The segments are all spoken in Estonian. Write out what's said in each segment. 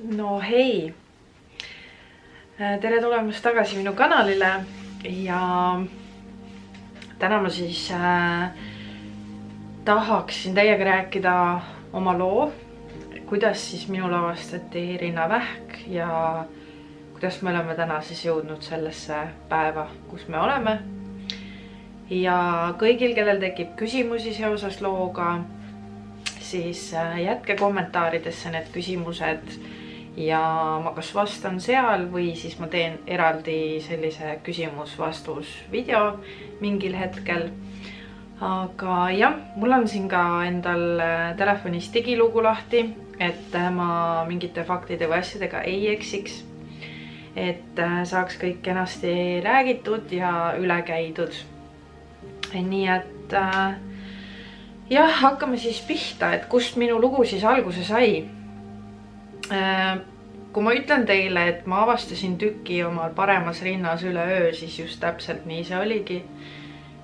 No hei, tere tulemast tagasi minu kanalile ja täna ma siis tahaksin teiega rääkida oma loo, kuidas siis minul avastati rinnavähk ja kuidas me oleme täna siis jõudnud sellesse päeva, kus me oleme. Ja kõigil, kellel tekib küsimusi seoses looga, siis jätke kommentaaridesse need küsimused ja ma kas vastan seal või siis ma teen eraldi sellise küsimus-vastus video mingil hetkel. Aga jah, mul on siin ka endal telefonis digilugu lahti, et ma mingite faktide või asjadega ei eksiks. Et saaks kõik kenasti räägitud ja üle käidud. Nii et jah, hakkame siis pihta, et kust minu lugu siis alguse sai. Kui ma ütlen teile, et ma avastasin tüki omal paremas rinnas üleöö, siis just täpselt nii see oligi.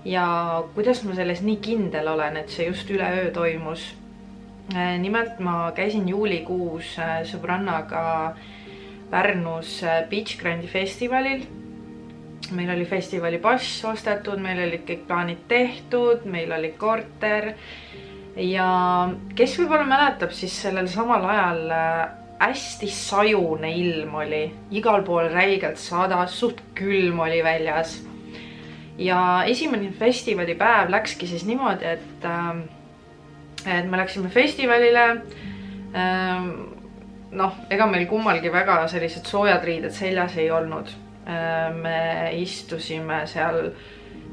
Ja kuidas ma selles nii kindel olen, et see just üleöö toimus. Nimelt ma käisin juulikuus sõbrannaga Pärnus Beach Grandi festivalil. Meil oli festivali pass ostetud, meil olid kõik plaanid tehtud, meil oli korter. Ja kes võib-olla mäletab, siis sellel samal ajal hästi sajune ilm oli. Igal pool räigelt sadas, suht külm oli väljas. Ja esimene festivali päev läkski siis niimoodi, et me läksime festivalile. Ega meil kummalgi väga sellised soojad riided seljas ei olnud. Me istusime seal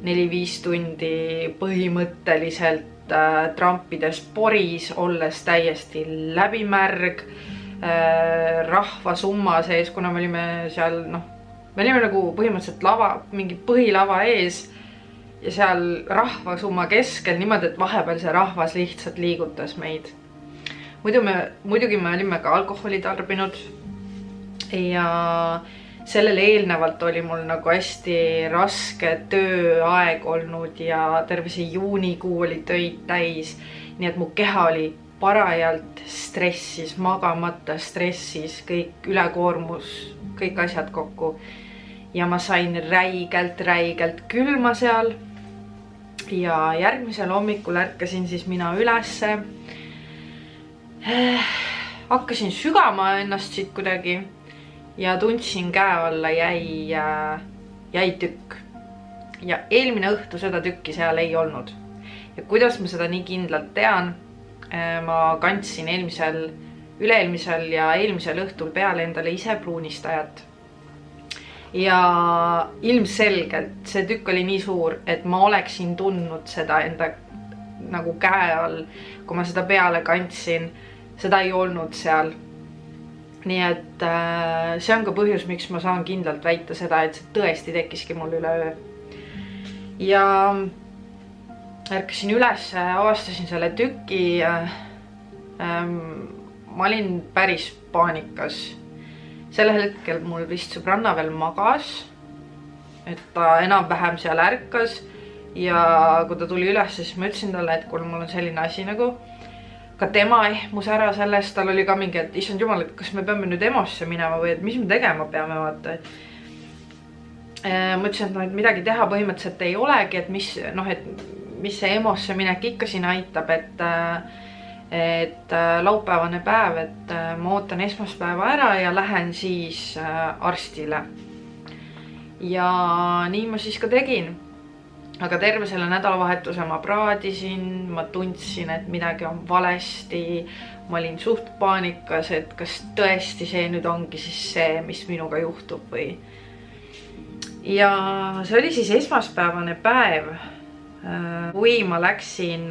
4-5 tundi põhimõtteliselt trampides poris, olles täiesti läbimärg, rahva summa sees, kuna me olime seal, me olime nagu põhimõtteliselt mingi põhilava ees ja seal rahva summa keskel niimoodi, et vahepeal see rahvas lihtsalt liigutas meid. Muidugi me olime ka alkoholi tarbinud ja sellele eelnevalt oli mul nagu hästi raske tööaeg olnud ja terve see juunikuu oli töid täis. Nii et mu keha oli parajalt stressis, magamata stressis, kõik ülekoormus, kõik asjad kokku. Ja ma sain räigelt külma seal. Ja järgmisel hommikul ärkasin siis mina ülesse. Hakkasin sügama ennast siit kuidagi. Ja tundsin käe alla jäi tükk. Ja eelmine õhtu seda tükki seal ei olnud. Ja kuidas ma seda nii kindlalt tean, ma kandsin üle-eelmisel ja eelmisel õhtul peale endale ise pruunistajat. Ja ilmselgelt see tükk oli nii suur, et ma oleksin tundnud seda enda nagu käe all, kui ma seda peale kandsin, seda ei olnud seal. Nii et see on ka põhjus, miks ma saan kindlalt väita seda, et see tõesti tekkiski mul üleöö. Ja ärkasin üles, avastasin selle tüki. Ma olin päris paanikas. Sellel hetkel mul vist sõbranna veel magas, et ta enam-vähem seal ärkas. Ja kui ta tuli üles, siis ma ütlesin talle, et kui mul on selline asi nagu ka tema ehmus ära sellest, tal oli ka mingi, et issand jumal, et kas me peame nüüd EMO-sse minema või et mis me tegema peame, vaata. Ma ütlesin, et midagi teha põhimõtteliselt ei olegi, et mis see EMO-sse minek ikka siin aitab, et laupäevane päev, et ma ootan esmaspäeva ära ja lähen siis arstile. Ja nii ma siis ka tegin. Aga terve selle nädalavahetuse ma praadisin, ma tundsin, et midagi on valesti. Ma olin suht paanikas, et kas tõesti see nüüd ongi siis see, mis minuga juhtub või. Ja see oli siis esmaspäevane päev, kui ma läksin,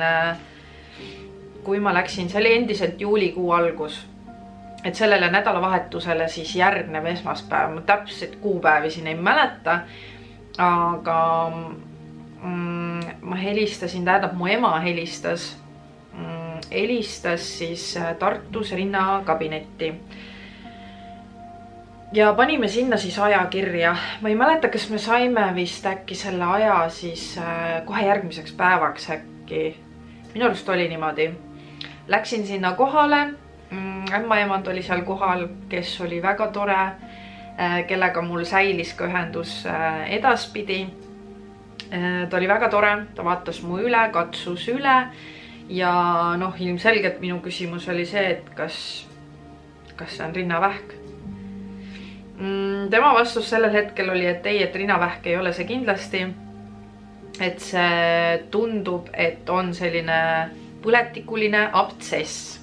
see oli endiselt juulikuu algus. Et sellele nädalavahetusele siis järgnev esmaspäev, ma täpselt kuupäevi siin ei mäleta, aga ma helistasin, tähendab mu ema helistas siis Tartus rinnakabinetti. Ja panime sinna siis aja kirja. Ma ei mäleta, kas me saime vist äkki selle aja siis kohe järgmiseks päevaks äkki. Minu arust oli niimoodi. Läksin sinna kohale, ämmaemand oli seal kohal, kes oli väga tore, kellega mul säilis ka ühendus edaspidi. Ta oli väga tore, ta vaatas mu üle, katsus üle ja noh, ilmselgelt minu küsimus oli see, et kas see on rinnavähk. Tema vastus sellel hetkel oli, et ei, et rinnavähk ei ole see kindlasti. Et see tundub, et on selline põletikuline abtsess.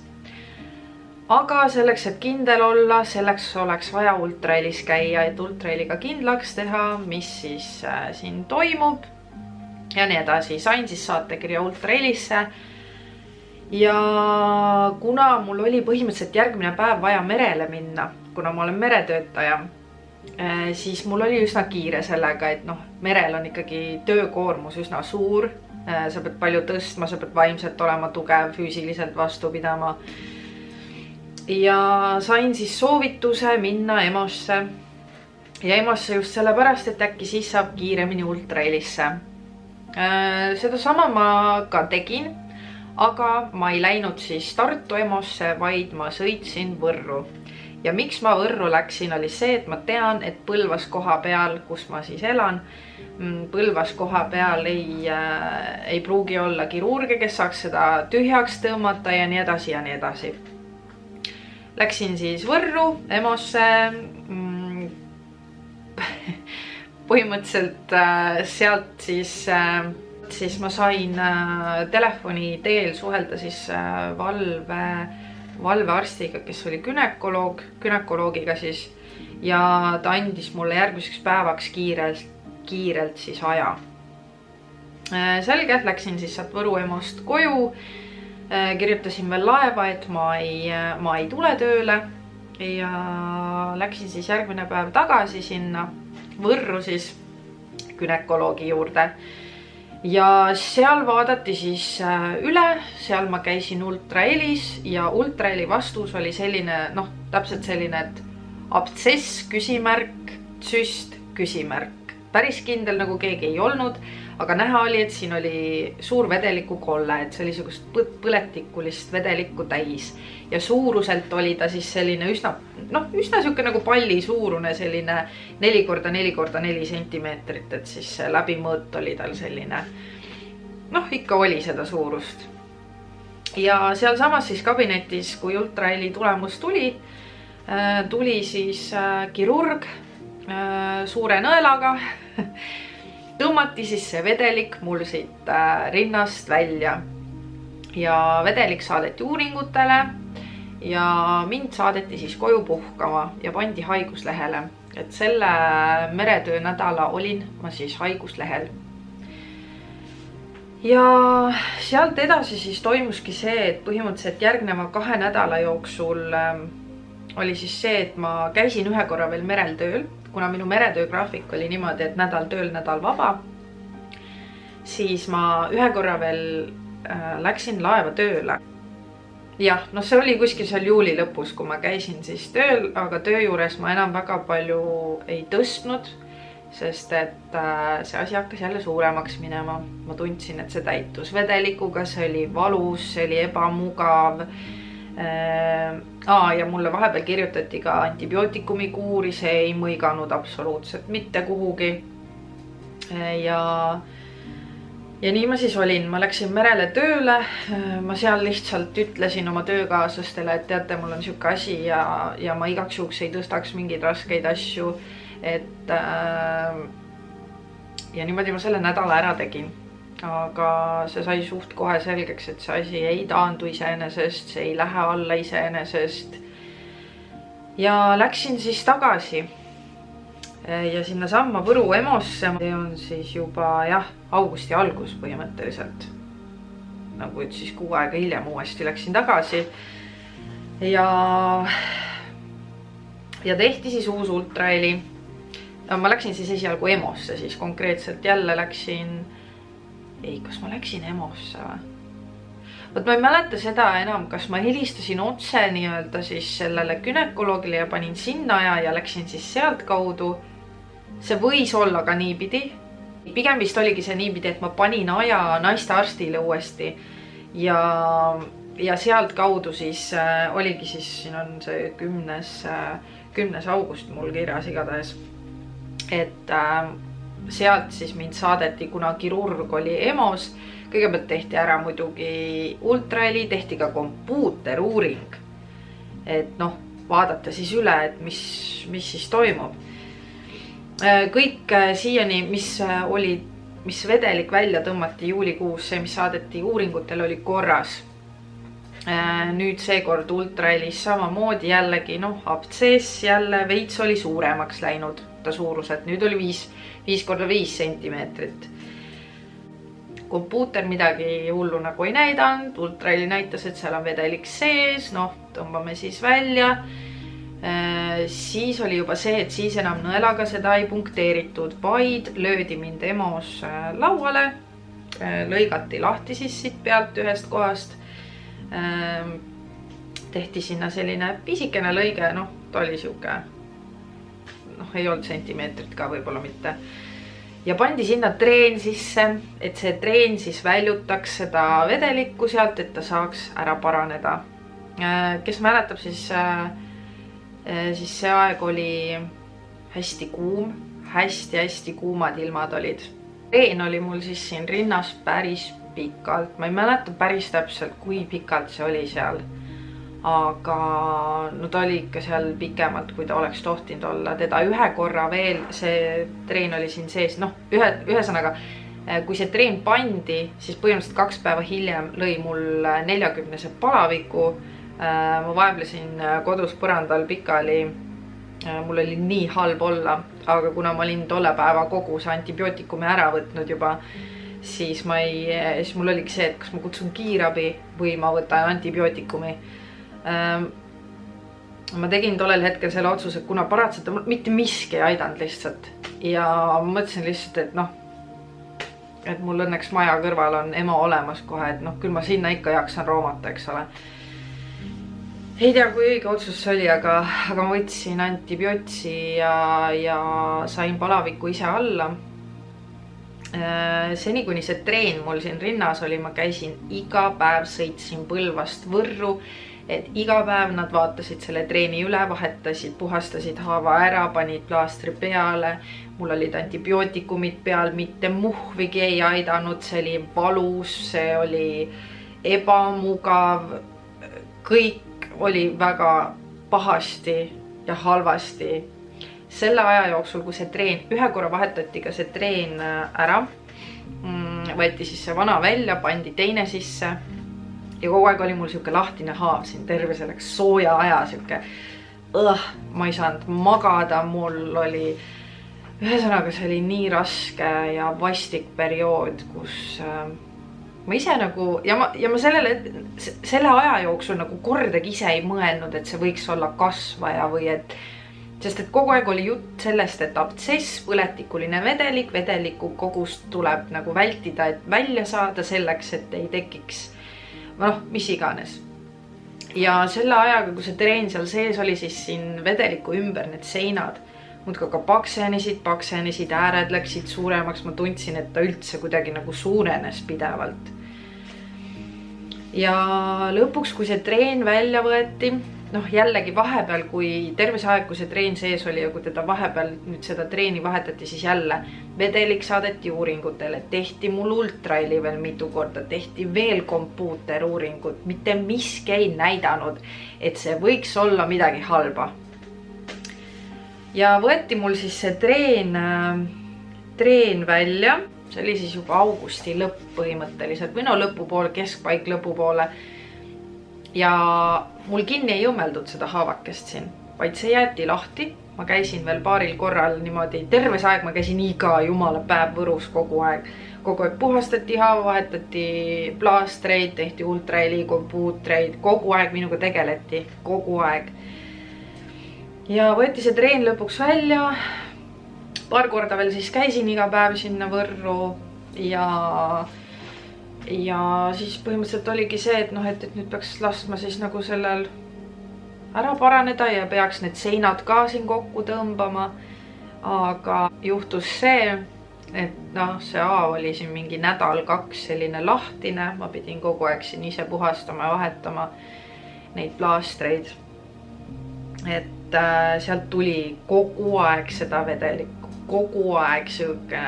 Aga selleks, et kindel olla, selleks oleks vaja ultrahelis käia, et ultraheliga kindlaks teha, mis siis siin toimub ja nii edasi. Sain siis saatekirja ultrahelisse ja kuna mul oli põhimõtteliselt järgmine päev vaja merele minna, kuna ma olen meretöötaja, siis mul oli üsna kiire sellega, et noh, merel on ikkagi töökoormus üsna suur. Sa pead palju tõstma, sa pead vaimselt olema tugev, füüsiliselt vastu pidama. Ja sain siis soovituse minna EMO-sse. Ja EMO-sse just sellepärast, et äkki siis saab kiiremini ultrahelisse. Seda sama ma ka tegin, aga ma ei läinud siis Tartu EMO-sse, vaid ma sõitsin Võrru. Ja miks ma Võrru läksin, oli see, et ma tean, et Põlvas koha peal, kus ma siis elan, Põlvas koha peal ei pruugi olla kirurge, kes saaks seda tühjaks tõmmata ja nii edasi ja nii edasi. Läksin siis Võrru EMO-sse. Põhimõtteliselt sealt siis ma sain telefoni teel suhelda siis valvearstiga, kes oli günekoloogiga siis, ja ta andis mulle järgmiseks päevaks kiirelt siis aja. Selge, läksin siis sealt Võru EMO-st koju, kirjutasin veel laeva, et ma ei tule tööle ja läksin siis järgmine päev tagasi sinna Võrru siis günekoloogi juurde. Ja seal vaadati siis üle, seal ma käisin ultrahelis ja ultraheli vastus oli selline, noh, täpselt selline, et abtsess, küsimärk, tsüst, küsimärk. Päris kindel nagu keegi ei olnud, aga näha oli, et siin oli suur vedeliku kolle, et see oli sellist põletikulist vedelikku täis. Ja suuruselt oli ta siis selline üsna siuke nagu palli suurune, selline 4x4x4 sentimeetrit, et siis läbimõõt oli tal selline, noh, ikka oli seda suurust. Ja seal samas siis kabinetis, kui ultraheli tulemus tuli siis kirurg suure nõelaga, tõmmati siis see vedelik mul siit rinnast välja ja vedelik saadeti uuringutele ja mind saadeti siis koju puhkama ja pandi haiguslehele, et selle meretöö nädala olin ma siis haiguslehel. Ja sealt edasi siis toimuski see, et põhimõtteliselt järgneva 2 nädala jooksul oli siis see, et ma käisin ühe korra veel merel tööl, kuna minu meretöögraafik oli niimoodi, et nädal tööl, nädal vaba, siis ma ühe korra veel läksin laeva tööle. Jah, no see oli kuskil seal juuli lõpus, kui ma käisin siis tööl, aga töö juures ma enam väga palju ei tõstnud, sest et see asi hakkas jälle suuremaks minema. Ma tundsin, et see täitus vedelikuga, see oli valus, see oli ebamugav. Ja mulle vahepeal kirjutati ka antibiootikumi kuuri, see ei mõiganud absoluutselt mitte kuhugi. Ja nii ma siis olin, ma läksin merele tööle, ma seal lihtsalt ütlesin oma töökaaslastele, et teate, mul on siuke asi ja ma igaks juhuks ei tõstaks mingeid raskeid asju, et ja niimoodi ma selle nädala ära tegin. Aga see sai suht kohe selgeks, et see asi ei taandu iseenesest, see ei lähe alla iseenesest. Ja läksin siis tagasi ja sinna samma Võru EMO-sse. See on siis juba augusti algus põhimõtteliselt. Nagu et siis 6 aega hiljem uuesti läksin tagasi. Ja tehti siis uus ultraheli. Ma läksin siis esialgu EMO-sse, siis konkreetselt jälle läksin... kas ma läksin EMO-sse või? Võt ma ei mäleta seda enam, kas ma helistasin otse nii-öelda siis sellele gynekoloogile ja panin sinna ja läksin siis sealt kaudu. See võis olla ka niipidi. Pigem vist oligi see niipidi, et ma panin aja naistearstile uuesti ja ja sealt kaudu siis oligi siis, siin on see 10. august mul kirjas igatahes, et sealt siis mind saadeti, kuna kirurg oli EMO-s, kõigepealt tehti ära muidugi ultraheli, tehti ka kompuuteruuring, et noh, vaadata siis üle, et mis siis toimub. Kõik siiani, mis vedelik välja tõmmati juulikuus, see, mis saadeti uuringutel, oli korras. Nüüd seekord ultrahelis samamoodi jällegi, noh, abtsess jälle veits oli suuremaks läinud ta suuruselt. Nüüd oli 5x5 sentimeetrit. Kompuuter midagi hullu nagu ei näidanud, ultraheli näitas, et seal on vedelik sees, noh, tõmbame siis välja. Siis oli juba see, et siis enam nõelaga seda ei punkteeritud, vaid löödi mind EMO-s lauale, lõigati lahti siis siit pealt ühest kohast. Tehti sinna selline pisikene lõige, noh, ta oli siuke, noh, ei olnud sentimeetrit ka võib-olla mitte. Ja pandi sinna treen sisse, et see treen siis väljutaks seda vedelikku sealt, et ta saaks ära paraneda. Kes mäletab, siis see aeg oli hästi kuum, hästi kuumad ilmad olid. Treen oli mul siis siin rinnas päris pikalt, ma ei mäleta päris täpselt, kui pikalt see oli seal, aga no ta oli ikka seal pikemalt, kui ta oleks tohtinud olla. Teda ühe korra veel, see treen oli siin sees, noh, ühesõnaga, kui see treen pandi, siis põhimõtteliselt 2 päeva hiljem lõi mul 40 palaviku. Ma vaevlesin kodus põrandal pikali, mul oli nii halb olla, aga kuna ma olin tolle päeva kogu see antibiootikumi ära võtnud juba, siis mul oligi see, et kas ma kutsun kiirabi või ma võtan antibiootikumi. Ma tegin tollel hetkel selle otsuse, kuna paratsetamool mitte miski ei aidanud lihtsalt. Ja ma mõtlesin lihtsalt, et noh, et mul õnneks maja kõrval on EMO olemas kohe, et noh, küll ma sinna ikka jaksan roomata, eks ole. Ei tea, kui õige otsus see oli, aga ma võtsin antibiootsi ja sain palaviku ise alla. Seni kuni see treen mul siin rinnas oli, ma käisin iga päev, sõitsin Põlvast Võrru, et iga päev nad vaatasid selle treeni üle, vahetasid, puhastasid haava ära, panid plaastri peale. Mul olid antibiootikumid peal, mitte muhvigi ei aidanud, see oli valus, see oli ebamugav, kõik oli väga pahasti ja halvasti. Selle aja jooksul, kui see treen, ühe korra vahetati ka see treen ära, võeti siis see vana välja, pandi teine sisse ja kogu aeg oli mul siuke lahtine haav siin terve selleks sooja aja siuke. Ma ei saanud magada, mul oli, ühesõnaga see oli nii raske ja vastik periood, kus ma ise nagu, ja ma selle aja jooksul nagu kordagi ise ei mõelnud, et see võiks olla kasvaja või sest et kogu aeg oli jutt sellest, et abtsess, põletikuline vedeliku kogust tuleb nagu vältida, et välja saada selleks, et ei tekiks, noh, mis iganes. Ja selle ajaga, kui see treen seal sees oli, siis siin vedeliku ümber need seinad muudkui ka paksenesid, ääred läksid suuremaks, ma tundsin, et ta üldse kuidagi nagu suurenes pidevalt. Ja lõpuks, kui see treen välja võeti, noh, jällegi vahepeal, kui terve see aeg, kui see treen sees oli ja kui teda vahepeal nüüd seda treeni vahetati, siis jälle vedelik saadeti uuringutele, tehti mul ultraheli veel mitu korda, tehti veel kompuuteruuringut, mitte miski ei näidanud, et see võiks olla midagi halba. Ja võeti mul siis see treen välja, see oli siis juba augusti lõpp põhimõtteliselt, või no lõpupoole, keskpaik lõpupoole. Ja mul kinni ei õmmeldud seda haavakest siin, vaid see jäeti lahti. Ma käisin veel paaril korral niimoodi, terve see aeg ma käisin iga jumala päev Võrus kogu aeg. Kogu aeg puhastati haava, vahetati plaastreid, tehti ultraheli, kompuutreid, kogu aeg minuga tegeleti, kogu aeg. Ja võeti see treen lõpuks välja. Paar korda veel siis käisin iga päev sinna Võrru ja siis põhimõtteliselt oligi see, et noh, et nüüd peaks laskma siis nagu sellel ära paraneda ja peaks need seinad ka siin kokku tõmbama. Aga juhtus see, et noh, see haav oli siin mingi nädal-kaks selline lahtine, ma pidin kogu aeg siin ise puhastama ja vahetama neid plaastreid. Et sealt tuli kogu aeg seda vedelikku, kogu aeg sihuke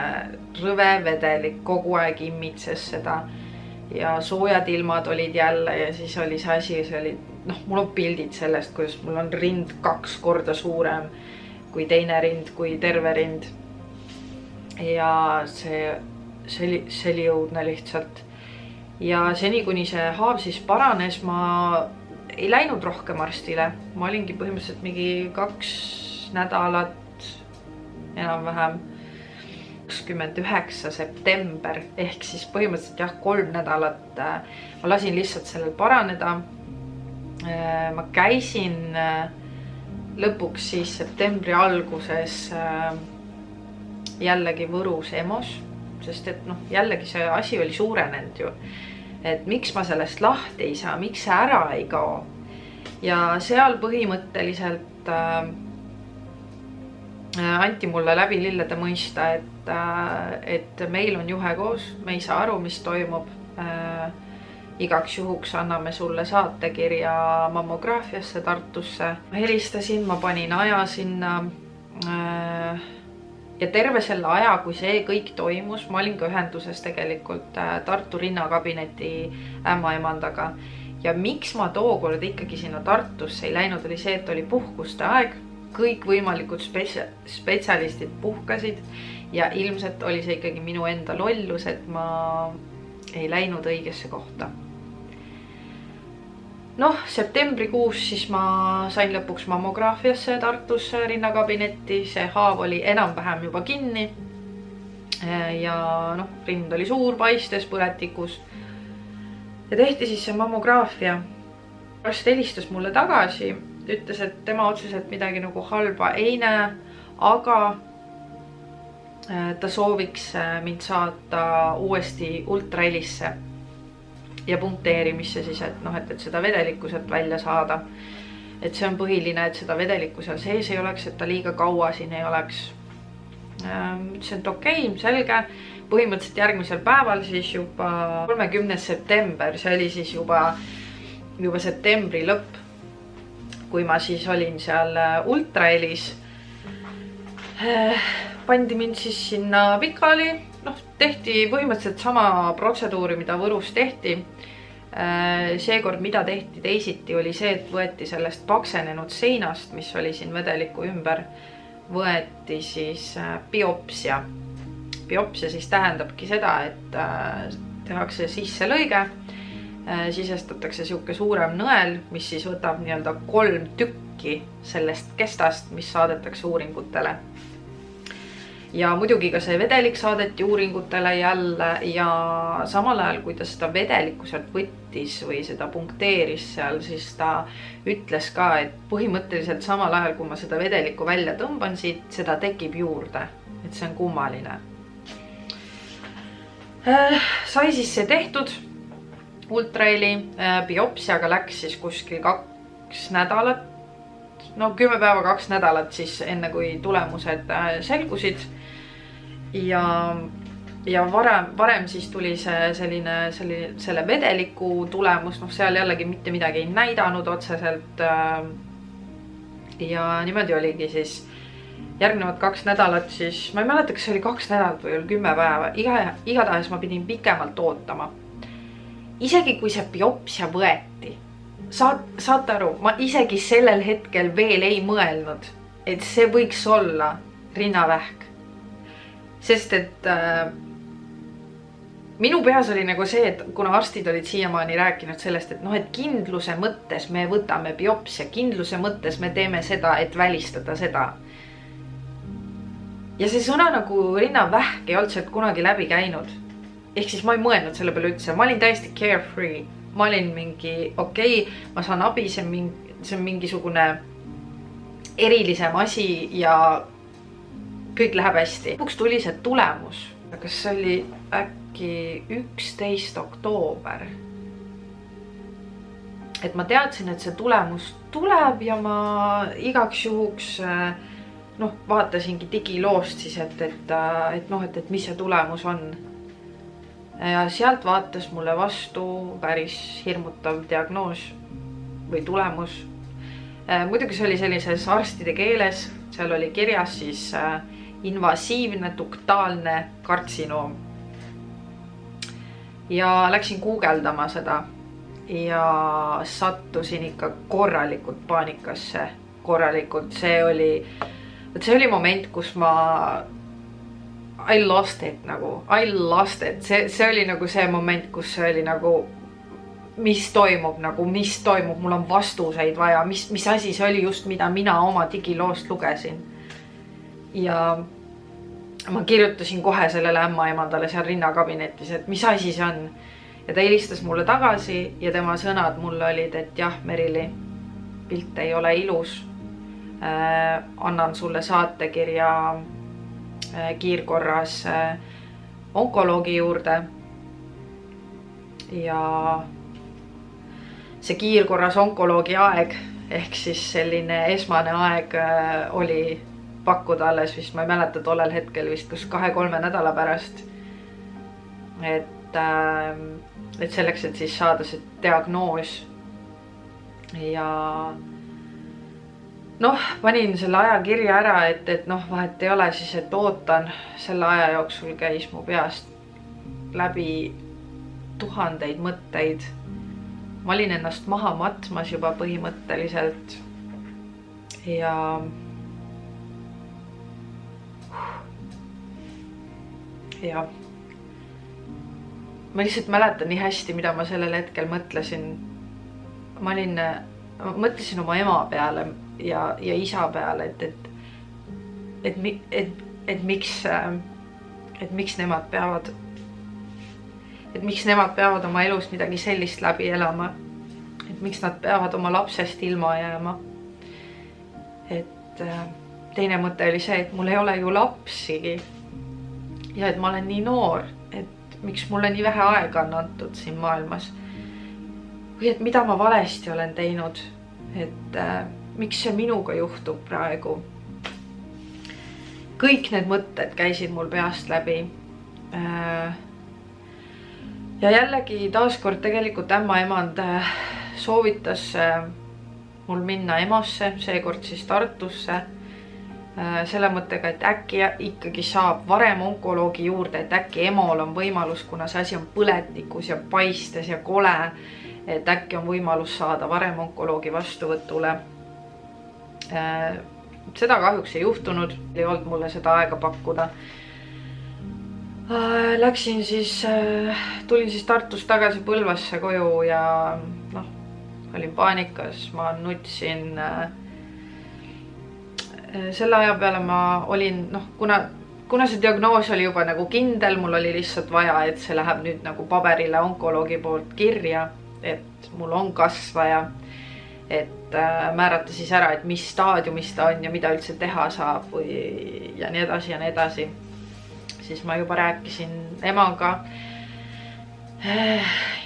rõve vedelik, kogu aeg immitses seda ja soojad ilmad olid jälle ja siis oli see asi, see oli, noh, mul on pildid sellest, kuidas mul on rind 2 korda suurem kui teine rind, kui terve rind. Ja see oli õudne lihtsalt. Ja seni, kuni see haav siis paranes, ma ei läinud rohkem arstile. Ma olingi põhimõtteliselt mingi 2 nädalat enam-vähem 29. september ehk siis põhimõtteliselt jah, 3 nädalat ma lasin lihtsalt sellel paraneda. Ma käisin lõpuks siis septembri alguses jällegi Võrus EMO-s, sest et noh, jällegi see asi oli suurenenud ju. Et miks ma sellest lahti ei saa, miks see ära ei kao. Ja seal põhimõtteliselt anti mulle läbi lillede mõista, et meil on juhe koos, me ei saa aru, mis toimub. Igaks juhuks anname sulle saatekirja mammograafiasse Tartusse. Ma helistasin, ma panin aja sinna. Ja terve selle aja, kui see kõik toimus, ma olin ka ühenduses tegelikult Tartu rinnakabineti ämmaemandaga. Ja miks ma tookord ikkagi sinna Tartusse ei läinud, oli see, et oli puhkuste aeg. Kõik võimalikud spetsialistid puhkasid ja ilmselt oli see ikkagi minu enda lollus, et ma ei läinud õigesse kohta. Noh, septembrikuus siis ma sain lõpuks mammograafiasse Tartusse rinnakabinetti. See haav oli enam-vähem juba kinni. Ja noh, rind oli suur, paistes põletikus. Ja tehti siis see mammograafia. Arst helistas mulle tagasi. Ütles, et tema otseselt midagi nagu halba ei näe, aga ta sooviks mind saata uuesti ultrahelisse ja punkteerimisse siis, et noh, et seda vedelikku sealt välja saada. Et see on põhiline, et seda vedelikku seal sees ei oleks, et ta liiga kaua siin ei oleks. Ütlesin, et okei, selge. Põhimõtteliselt järgmisel päeval siis juba 30. september, see oli siis juba septembri lõpp, kui ma siis olin seal ultrahelis. Pandi mind siis sinna pikali, noh, tehti põhimõtteliselt sama protseduuri, mida Võrus tehti. Seekord, mida tehti teisiti, oli see, et võeti sellest paksenenud seinast, mis oli siin vedeliku ümber, võeti siis biopsia. Biopsia siis tähendabki seda, et tehakse sisse lõige, sisestatakse siuke suurem nõel, mis siis võtab nii-öelda 3 tükki sellest kestast, mis saadetakse uuringutele. Ja muidugi ka see vedelik saadeti uuringutele jälle ja samal ajal, kui ta seda vedelikku sealt võttis või seda punkteeris seal, siis ta ütles ka, et põhimõtteliselt samal ajal, kui ma seda vedelikku välja tõmban siit, seda tekib juurde, et see on kummaline. Sai siis see tehtud, ultraheli, biopsiaga läks siis kuskil 2 nädalat, no 10 päeva 2 nädalat siis enne kui tulemused selgusid. Ja varem siis tuli selle vedeliku tulemus, noh seal jällegi mitte midagi ei näidanud otseselt. Ja niimoodi oligi siis järgnevad 2 nädalat siis, ma ei mäleta, kas see oli 2 nädalat või 10 päeva, igatahes ma pidin pikemalt ootama. Isegi kui see biopsia võeti, saate aru, ma isegi sellel hetkel veel ei mõelnud, et see võiks olla rinnavähk. Sest et minu peas oli nagu see, et kuna arstid olid siiamaani rääkinud sellest, et noh, et kindluse mõttes me võtame biopsia, kindluse mõttes me teeme seda, et välistada seda. Ja see sõna nagu rinnavähk ei olnud sealt kunagi läbi käinud. Ehk siis ma ei mõelnud selle peale üldse, ma olin täiesti carefree. Ma olin mingi, okei, ma saan abi, see on mingisugune erilisem asi ja kõik läheb hästi. Lõpuks tuli see tulemus. Kas see oli äkki 11. oktoober? Et ma teadsin, et see tulemus tuleb ja ma igaks juhuks noh, vaatasingi digiloost siis, et mis see tulemus on. Ja sealt vaatas mulle vastu päris hirmutav diagnoos või tulemus. Muidugi see oli sellises arstide keeles, seal oli kirjas siis invasiivne duktaalne kartsinoom. Ja läksin guugeldama seda ja sattusin ikka korralikult paanikasse, korralikult. See oli moment, kus I lost it. See oli nagu see moment, kus see oli nagu, mis toimub, mul on vastuseid vaja, mis asi see oli just, mida mina oma digiloost lugesin. Ja ma kirjutasin kohe sellele ämmaemandale seal rinnakabinetis, et mis asi see on. Ja ta helistas mulle tagasi ja tema sõnad mulle olid, et jah, Merili, pilt ei ole ilus. Annan sulle saatekirja kiirkorras onkoloogi juurde. Ja see kiirkorras onkoloogi aeg, ehk siis selline esmane aeg oli pakkuda alles vist, ma ei mäleta tollel hetkel vist, kus 2-3 nädala pärast. Et selleks, et siis saada see diagnoos. Ja noh, panin selle aja kirja ära, et noh, vahet ei ole siis, et ootan. Selle aja jooksul käis mu peast läbi tuhandeid mõtteid. Ma olin ennast maha matmas juba põhimõtteliselt. Ja ma lihtsalt mäletan nii hästi, mida ma sellel hetkel mõtlesin. Ma mõtlesin oma ema peale ja isa peale, et miks nemad peavad oma elust midagi sellist läbi elama. Et miks nad peavad oma lapsest ilma jääma. Et teine mõte oli see, et mul ei ole ju lapsigi. Ja et ma olen nii noor, et miks mulle nii vähe aega on antud siin maailmas. Või et mida ma valesti olen teinud, et miks see minuga juhtub praegu. Kõik need mõtted käisid mul peast läbi. Ja jällegi taaskord tegelikult ämmaemand soovitas mul minna EMO-sse, seekord siis Tartusse. Selle mõttega, et äkki ikkagi saab varem onkoloogi juurde, et äkki EMO-l on võimalus, kuna see asi on põletikus ja paistes ja kole, et äkki on võimalus saada varem onkoloogi vastuvõtule. Seda kahjuks ei juhtunud, ei olnud mulle seda aega pakkuda. Tulin siis Tartust tagasi Põlvasse koju ja olin paanikas, ma nutsin. Selle aja peale ma olin, kuna see diagnoos oli juba nagu kindel, mul oli lihtsalt vaja, et see läheb nüüd nagu paberile onkoloogi poolt kirja, et mul on kasvaja, et määrata siis ära, et mis staadiumis ta on ja mida üldse teha saab ja nii edasi ja nii edasi. Siis ma juba rääkisin emaga,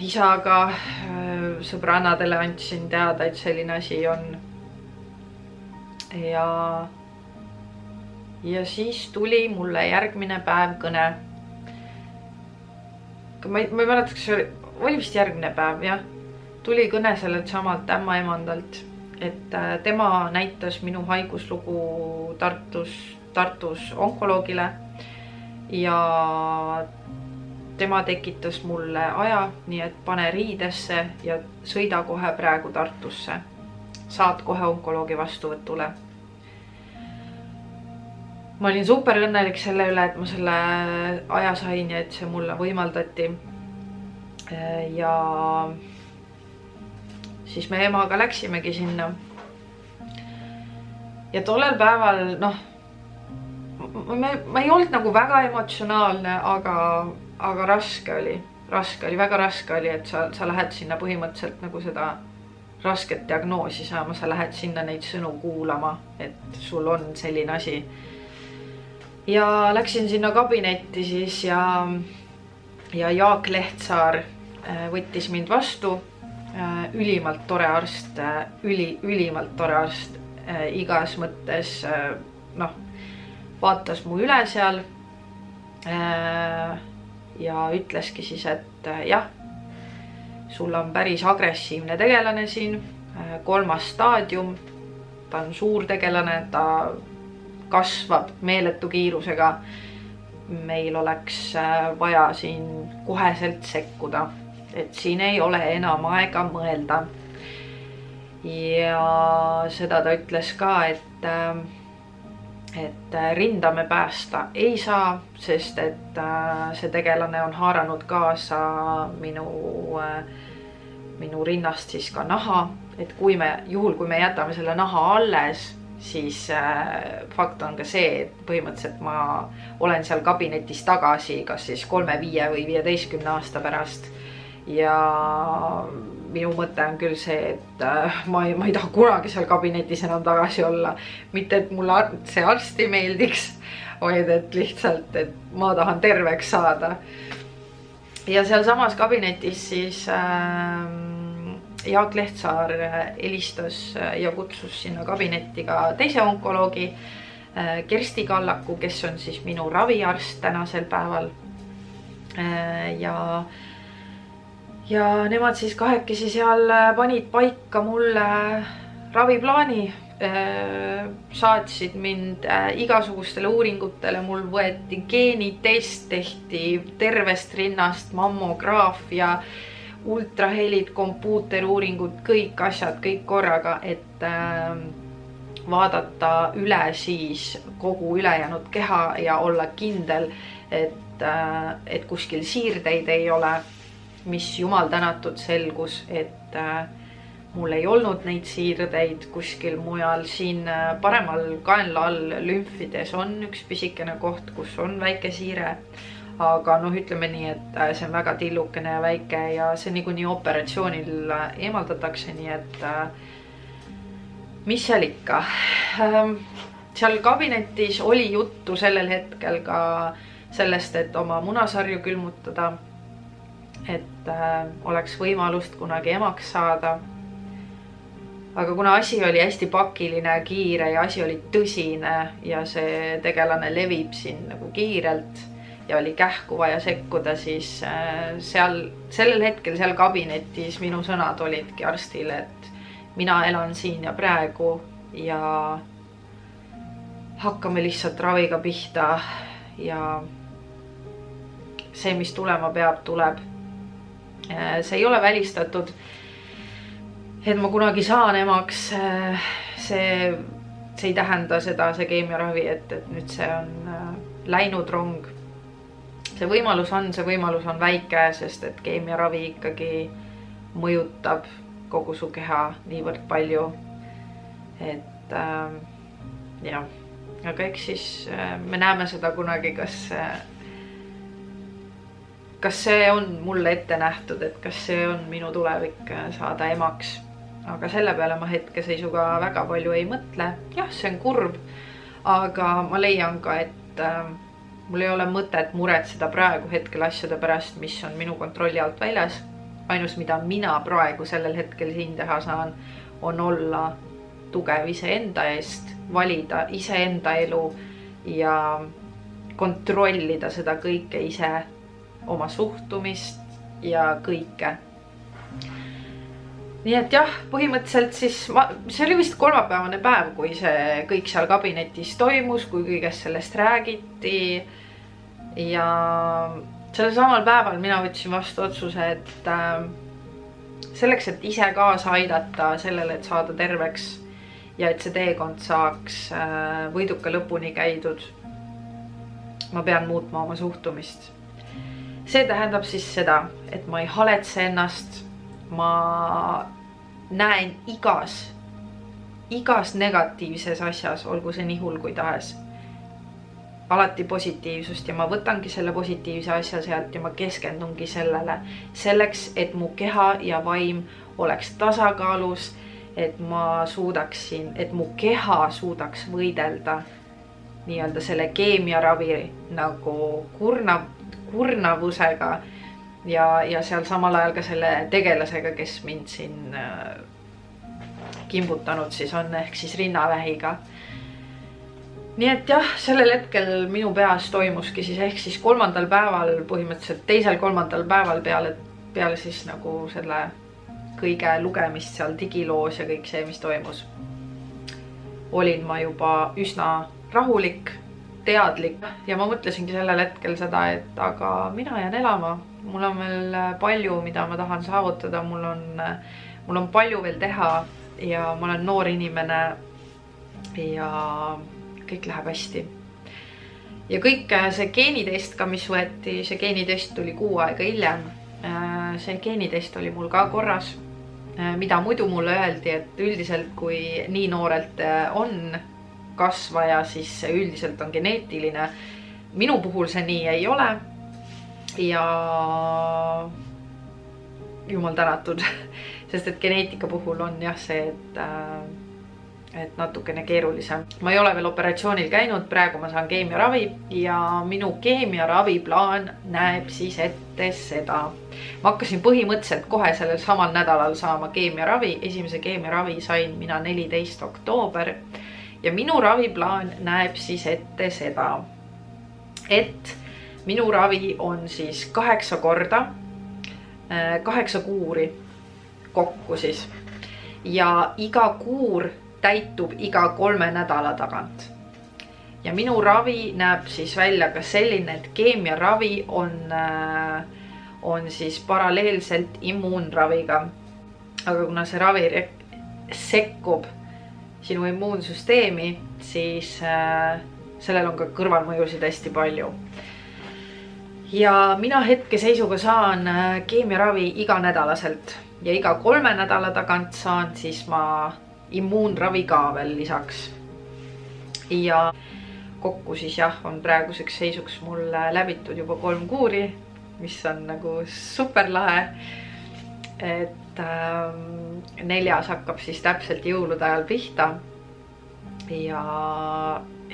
isaga, sõbrannadele andsin teada, et selline asi on. Ja siis tuli mulle järgmine päev kõne. Ma ei mäleta, kas see oli vist järgmine päev, jah. Tuli kõne sellelt samalt ämmaemandalt, et tema näitas minu haiguslugu Tartus onkoloogile ja tema tekitas mulle aja, nii et pane riidesse ja sõida kohe praegu Tartusse. Saad kohe onkoloogi vastuvõtule. Ma olin super õnnelik selle üle, et ma selle aja sain ja et see mulle võimaldati. Ja siis me emaga läksimegi sinna. Ja tollel päeval, ma ei olnud nagu väga emotsionaalne, aga raske oli, väga raske oli, et sa lähed sinna põhimõtteliselt nagu seda rasket diagnoosi saama, sa lähed sinna neid sõnu kuulama, et sul on selline asi. Ja läksin sinna kabinetti siis ja Jaak Lehtsaar võttis mind vastu. Ülimalt tore arst, ülimalt tore arst igas mõttes, noh, vaatas mu üle seal ja ütleski siis, et jah, sul on päris agressiivne tegelane siin, 3. staadium, ta on suur tegelane, ta kasvab meeletu kiirusega. Meil oleks vaja siin koheselt sekkuda, et siin ei ole enam aega mõelda. Ja seda ta ütles ka, et rinda me päästa ei saa, sest et see tegelane on haaranud kaasa minu rinnast siis ka naha, et juhul kui me jätame selle naha alles, siis fakt on ka see, et põhimõtteliselt ma olen seal kabinetis tagasi, kas siis 3, 5 või 15 aasta pärast. Ja minu mõte on küll see, et ma ei taha kunagi seal kabinetis enam tagasi olla. Mitte, et mulle see arst ei meeldiks, vaid et lihtsalt, et ma tahan terveks saada. Ja seal samas kabinetis siis Jaak Lehtsaar helistas ja kutsus sinna kabinetti ka teise onkoloogi, Kersti Kallaku, kes on siis minu raviarst tänasel päeval. Ja nemad siis kahekesi seal panid paika mulle raviplaani, saatsid mind igasugustele uuringutele, mul võeti geenitest, tehti tervest rinnast mammograafia, ultrahelid, kompuuteruuringud, kõik asjad, kõik korraga, et vaadata üle siis kogu ülejäänud keha ja olla kindel, et kuskil siirdeid ei ole, mis jumal tänatud selgus, et mul ei olnud neid siirdeid kuskil mujal. Siin paremal kaenla all lümfides on üks pisikene koht, kus on väike siire. Aga noh, ütleme nii, et see on väga tillukene ja väike ja see niikuinii operatsioonil eemaldatakse, nii et mis seal ikka. Seal kabinetis oli juttu sellel hetkel ka sellest, et oma munasarju külmutada, et oleks võimalust kunagi emaks saada. Aga kuna asi oli hästi pakiline ja kiire ja asi oli tõsine ja see tegelane levib siin nagu kiirelt ja oli kähku vaja sekkuda, siis sellel hetkel seal kabinetis minu sõnad olidki arstile, et mina elan siin ja praegu ja hakkame lihtsalt raviga pihta ja see, mis tulema peab, tuleb. See ei ole välistatud, et ma kunagi saan emaks. See ei tähenda seda, see keemiaravi, et nüüd see on läinud rong. See võimalus on väike, sest et keemiaravi ikkagi mõjutab kogu su keha niivõrd palju. Et jah, aga eks siis me näeme seda kunagi, kas see on mulle ette nähtud, et kas see on minu tulevik saada emaks. Aga selle peale ma hetkeseisuga väga palju ei mõtle. Jah, see on kurb, aga ma leian ka, et mul ei ole mõtet muretseda praegu hetkel asjade pärast, mis on minu kontrolli alt väljas. Ainus, mida mina praegu sellel hetkel siin teha saan, on olla tugev iseenda eest, valida iseenda elu ja kontrollida seda kõike ise, oma suhtumist ja kõike. Nii et jah, põhimõtteliselt siis see oli vist kolmapäevane päev, kui see kõik seal kabinetis toimus, kui kõigest sellest räägiti. Ja sellel samal päeval mina võtsin vastu otsuse, et selleks, et ise kaasa aidata sellele, et saada terveks ja et see teekond saaks võiduka lõpuni käidud, ma pean muutma oma suhtumist. See tähendab siis seda, et ma ei haletse ennast, ma näen igas negatiivses asjas, olgu see nii hull kui tahes, alati positiivsust ja ma võtangi selle positiivse asja sealt ja ma keskendungi sellele, selleks, et mu keha ja vaim oleks tasakaalus, et mu keha suudaks võidelda nii-öelda selle keemiaravi nagu kurnavusega ja seal samal ajal ka selle tegelasega, kes mind siin kimbutanud siis on, ehk siis rinnavähiga. nii et jah, sellel hetkel minu peas toimuski siis ehk siis 3. päeval, põhimõtteliselt 2.-3. päeval peale siis nagu selle kõige lugemist seal digiloos ja kõik see, mis toimus. Olin ma juba üsna rahulik, teadlik ja ma mõtlesingi sellel hetkel seda, et aga mina jään elama. Mul on veel palju, mida ma tahan saavutada, mul on palju veel teha ja ma olen noor inimene ja kõik läheb hästi. Ja kõik see geenitest ka, mis võeti, see geenitest tuli 6 aega hiljem. See geenitest oli mul ka korras, mida muidu mulle öeldi, et üldiselt kui nii noorelt on kasvaja, siis see üldiselt on geneetiline. Minu puhul see nii ei ole. Ja jumal tänatud, sest et geneetika puhul on jah see, et natukene keerulisem. Ma ei ole veel operatsioonil käinud, praegu ma saan keemiaravi ja minu keemiaraviplaan näeb siis ette seda. Ma hakkasin põhimõtteliselt kohe sellel samal nädalal saama keemiaravi. Esimese keemiaravi sain mina 14. oktoober ja minu raviplaan näeb siis ette seda, et minu ravi on siis 8 korda, 8 kuuri kokku siis ja iga kuur täitub iga 3 nädala tagant. Ja minu ravi näeb siis välja ka selline, et keemiaravi on siis paralleelselt immuunraviga. Aga kuna see ravi sekkub sinu immuunsüsteemi, siis sellel on ka kõrvalmõjusid hästi palju. Ja mina hetkeseisuga saan keemiaravi iga nädalaselt ja iga 3 nädala tagant saan siis ma immuunravi ka veel lisaks. Ja kokku siis jah, on praeguseks seisuks mul läbitud juba 3 kuuri, mis on nagu super lahe. Et 4. hakkab siis täpselt jõulude ajal pihta. Ja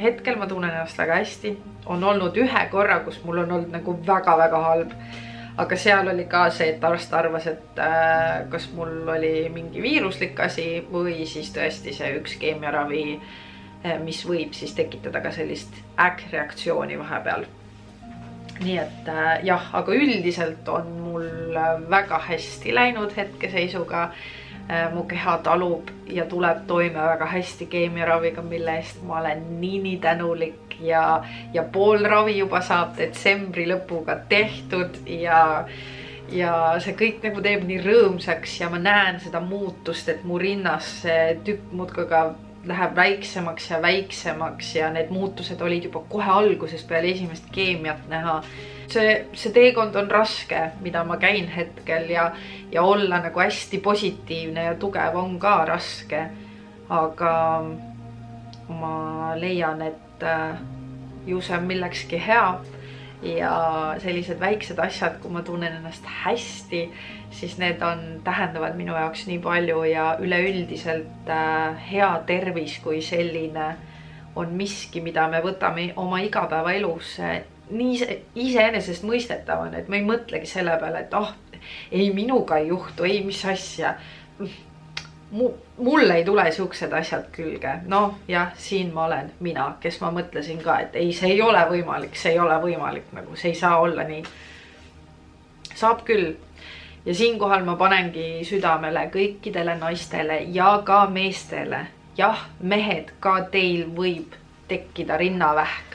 hetkel ma tunnen ennast väga hästi. On olnud 1 korra, kus mul on olnud nagu väga-väga halb. Aga seal oli ka see, et arst arvas, et kas mul oli mingi viiruslik asi või siis tõesti see üks keemiaravi, mis võib siis tekitada ka sellist äkkreaktsiooni vahepeal. Nii et jah, aga üldiselt on mul väga hästi läinud hetkeseisuga. Mu keha talub ja tuleb toime väga hästi keemiaraviga, mille eest ma olen nii tänulik ja pool ravi juba saab detsembri lõpuga tehtud ja see kõik nagu teeb nii rõõmsaks ja ma näen seda muutust, et mu rinnas see tükk muudkui läheb väiksemaks ja need muutused olid juba kohe algusest peale esimest keemiat näha. See teekond on raske, mida ma käin hetkel ja olla nagu hästi positiivne ja tugev on ka raske. Aga ma leian, et ju see on millekski hea ja sellised väiksed asjad, kui ma tunnen ennast hästi, siis need tähendavad minu jaoks nii palju ja üleüldiselt hea tervis kui selline on miski, mida me võtame oma igapäevaelus nii iseenesest mõistetavana, et ma ei mõtlegi selle peale, et ei minuga ei juhtu, ei mis asja. Mulle ei tule siuksed asjad külge. No jah, siin ma olen mina, kes ma mõtlesin ka, et ei, see ei ole võimalik, nagu see ei saa olla nii. Saab küll. Ja siinkohal ma panengi südamele kõikidele naistele ja ka meestele. Jah, mehed, ka teil võib tekkida rinnavähk.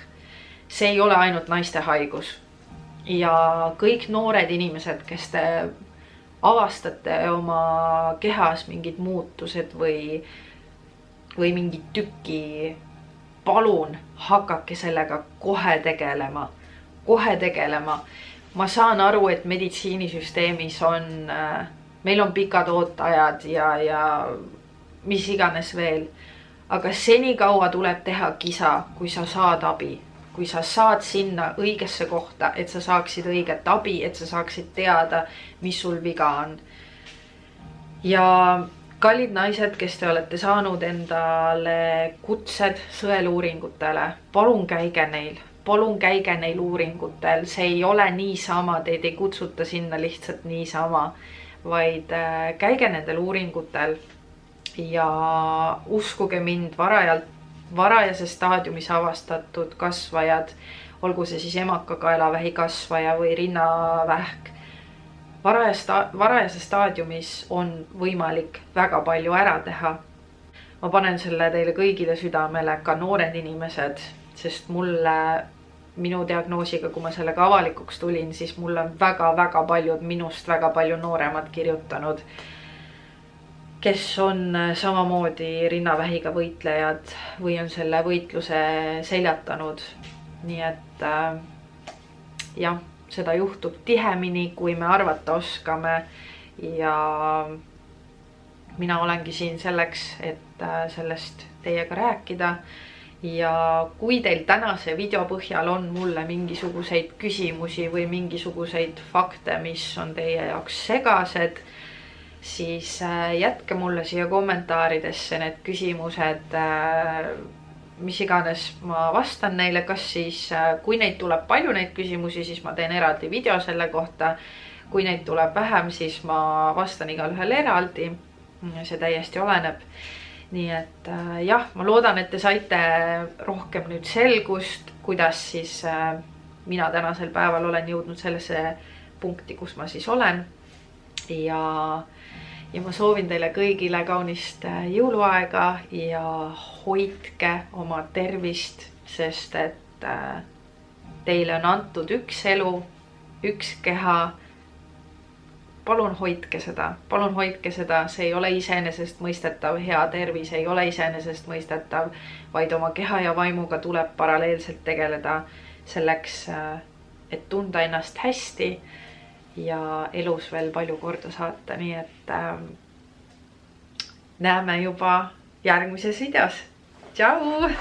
See ei ole ainult naiste haigus. Ja kõik noored inimesed, kes te avastate oma kehas mingid muutused või mingid tüki, palun hakake sellega kohe tegelema. Ma saan aru, et meditsiinisüsteemis meil on pikad ootajad ja mis iganes veel. Aga senikaua tuleb teha kisa, kui sa saad abi. Kui sa saad sinna õigesse kohta, et sa saaksid õiget abi, et sa saaksid teada, mis sul viga on. Ja kallid naised, kes te olete saanud endale kutsed sõeluuringutele, palun käige neil uuringutel. See ei ole niisama, teid ei kutsuta sinna lihtsalt niisama, vaid käige nendel uuringutel ja uskuge mind, varajalt varajases staadiumis avastatud kasvajad, olgu see siis emakakaelavähi kasvaja või rinnavähk. Varajases staadiumis on võimalik väga palju ära teha. Ma panen selle teile kõigile südamele, ka noored inimesed, sest minu diagnoosiga, kui ma sellega avalikuks tulin, siis mulle on väga paljud minust väga palju nooremad kirjutanud, kes on samamoodi rinnavähiga võitlejad või on selle võitluse seljatanud. Nii et jah, seda juhtub tihemini, kui me arvata oskame ja mina olengi siin selleks, et sellest teiega rääkida. Ja kui teil tänase video põhjal on mulle mingisuguseid küsimusi või mingisuguseid fakte, mis on teie jaoks segased, siis jätke mulle siia kommentaaridesse need küsimused, mis iganes ma vastan neile, kas siis, kui neid tuleb palju neid küsimusi, siis ma teen eraldi video selle kohta. Kui neid tuleb vähem, siis ma vastan igalühel eraldi. See täiesti oleneb. Nii et jah, ma loodan, et te saite rohkem nüüd selgust, kuidas siis mina tänasel päeval olen jõudnud sellesse punkti, kus ma siis olen. Ja ma soovin teile kõigile kaunist jõuluaega ja hoidke oma tervist, sest et teile on antud üks elu, üks keha. Palun hoidke seda, see ei ole iseenesest mõistetav, hea tervis ei ole iseenesest mõistetav, vaid oma keha ja vaimuga tuleb paralleelselt tegeleda selleks, et tunda ennast hästi ja elus veel palju korda saata, nii et näeme juba järgmises videos. Tšau!